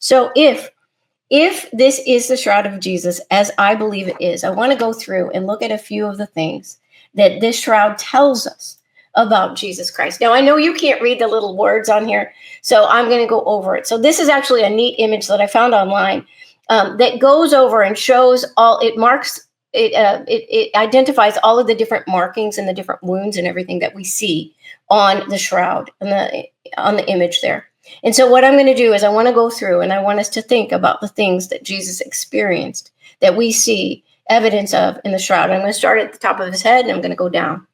So if this is the shroud of Jesus, as I believe it is, I want to go through and look at a few of the things that this shroud tells us about Jesus Christ. Now, I know you can't read the little words on here, so I'm going to go over it. So this is actually a neat image that I found online that goes over and shows it identifies all of the different markings and the different wounds and everything that we see on the shroud and on the image there. And so what I'm going to do is I want to go through and I want us to think about the things that Jesus experienced that we see evidence of in the shroud. I'm going to start at the top of his head and I'm going to go down.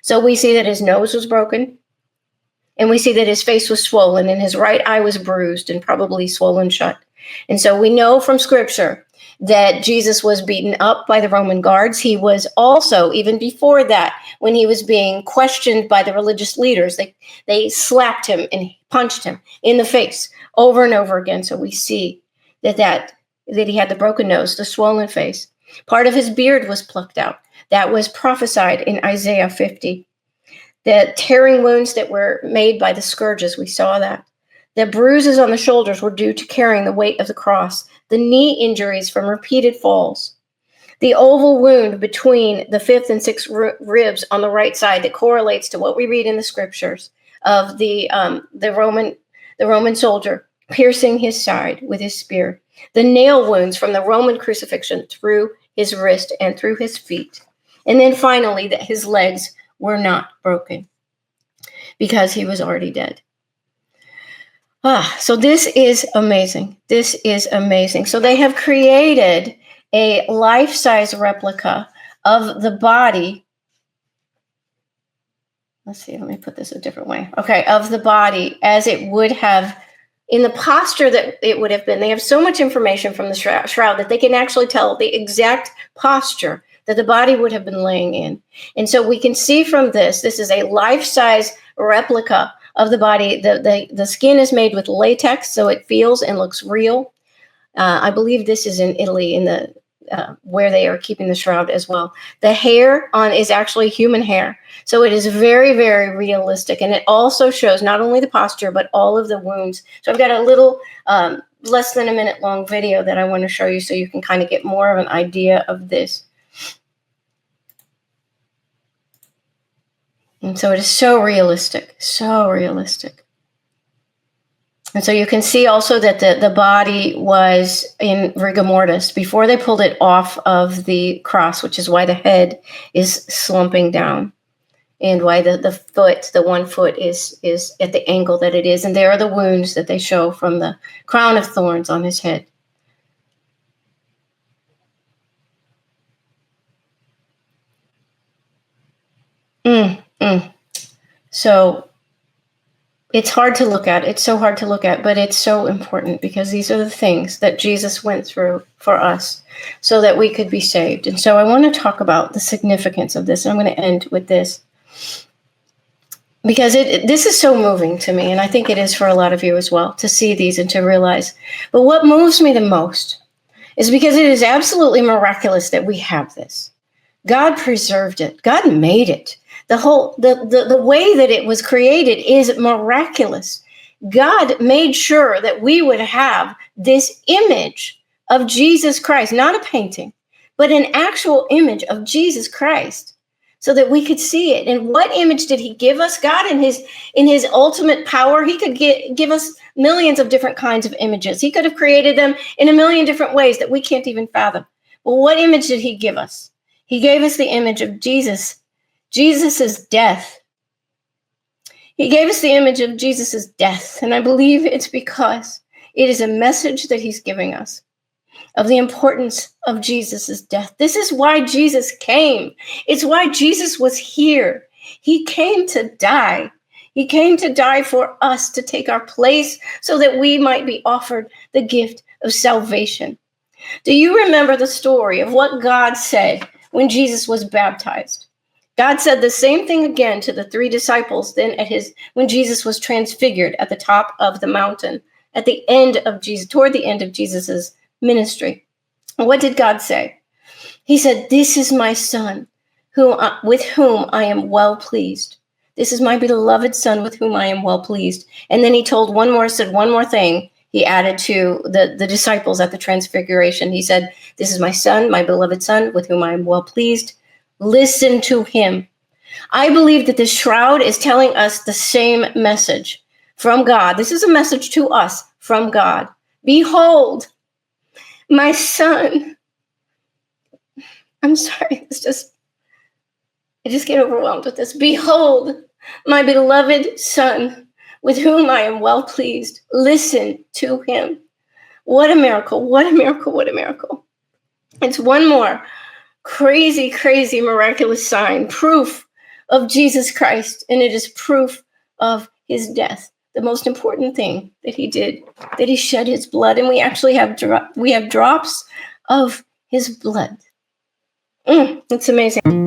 So we see that his nose was broken, and we see that his face was swollen and his right eye was bruised and probably swollen shut. And so we know from scripture that Jesus was beaten up by the Roman guards. He was also, even before that, when he was being questioned by the religious leaders, they slapped him and punched him in the face over and over again. So we see that he had the broken nose, the swollen face. Part of his beard was plucked out. That was prophesied in Isaiah 50. The tearing wounds that were made by the scourges, we saw that. The bruises on the shoulders were due to carrying the weight of the cross. The knee injuries from repeated falls. The oval wound between the fifth and sixth ribs on the right side that correlates to what we read in the scriptures of the Roman soldier piercing his side with his spear. The nail wounds from the Roman crucifixion through his wrist and through his feet. And then finally, that his legs were not broken because he was already dead. So this is amazing. This is amazing. So they have created a life-size replica of the body. Let's see, let me put this a different way. Okay, of the body as it would have in the posture that it would have been. They have so much information from the shroud that they can actually tell the exact posture that the body would have been laying in. And so we can see from this is a life-size replica of the body. The skin is made with latex, so it feels and looks real. I believe this is in Italy, in the where they are keeping the shroud as well. The hair on is actually human hair, so it is very, very realistic, and it also shows not only the posture but all of the wounds. So I've got a little less than a minute long video that I want to show you, so you can kind of get more of an idea of this. And so it is so realistic, so realistic. And so you can see also that the body was in rigor mortis before they pulled it off of the cross, which is why the head is slumping down and why the one foot is at the angle that it is. And there are the wounds that they show from the crown of thorns on his head. So it's hard to look at. It's so hard to look at, but it's so important because these are the things that Jesus went through for us so that we could be saved. And so I want to talk about the significance of this. And I'm going to end with this because this is so moving to me. And I think it is for a lot of you as well to see these and to realize. But what moves me the most is because it is absolutely miraculous that we have this. God preserved it. God made it. The way that it was created is miraculous. God made sure that we would have this image of Jesus Christ, not a painting, but an actual image of Jesus Christ, so that we could see it. And what image did he give us? God, in his ultimate power, he could give us millions of different kinds of images. He could have created them in a million different ways that we can't even fathom. Well, what image did he give us? He gave us the image of Jesus's death. He gave us the image of Jesus's death. And I believe it's because it is a message that he's giving us of the importance of Jesus's death. This is why Jesus came. It's why Jesus was here. He came to die. He came to die for us, to take our place so that we might be offered the gift of salvation. Do you remember the story of what God said when Jesus was baptized? God said the same thing again to the three disciples when Jesus was transfigured at the top of the mountain, toward the end of Jesus's ministry. What did God say? He said, "This is my son, with whom I am well pleased. This is my beloved son with whom I am well pleased." And then he said one more thing. he added to the disciples at the transfiguration. He said, "This is my son, my beloved son, with whom I am well pleased. Listen to him." I believe that this shroud is telling us the same message from God. This is a message to us from God. Behold, my son. I'm sorry, I just get overwhelmed with this. Behold, my beloved son, with whom I am well pleased. Listen to him. What a miracle, what a miracle, what a miracle. It's one more crazy, crazy, miraculous sign, proof of Jesus Christ, and it is proof of his death. The most important thing that he did, that he shed his blood, and we actually have drops of his blood. It's amazing.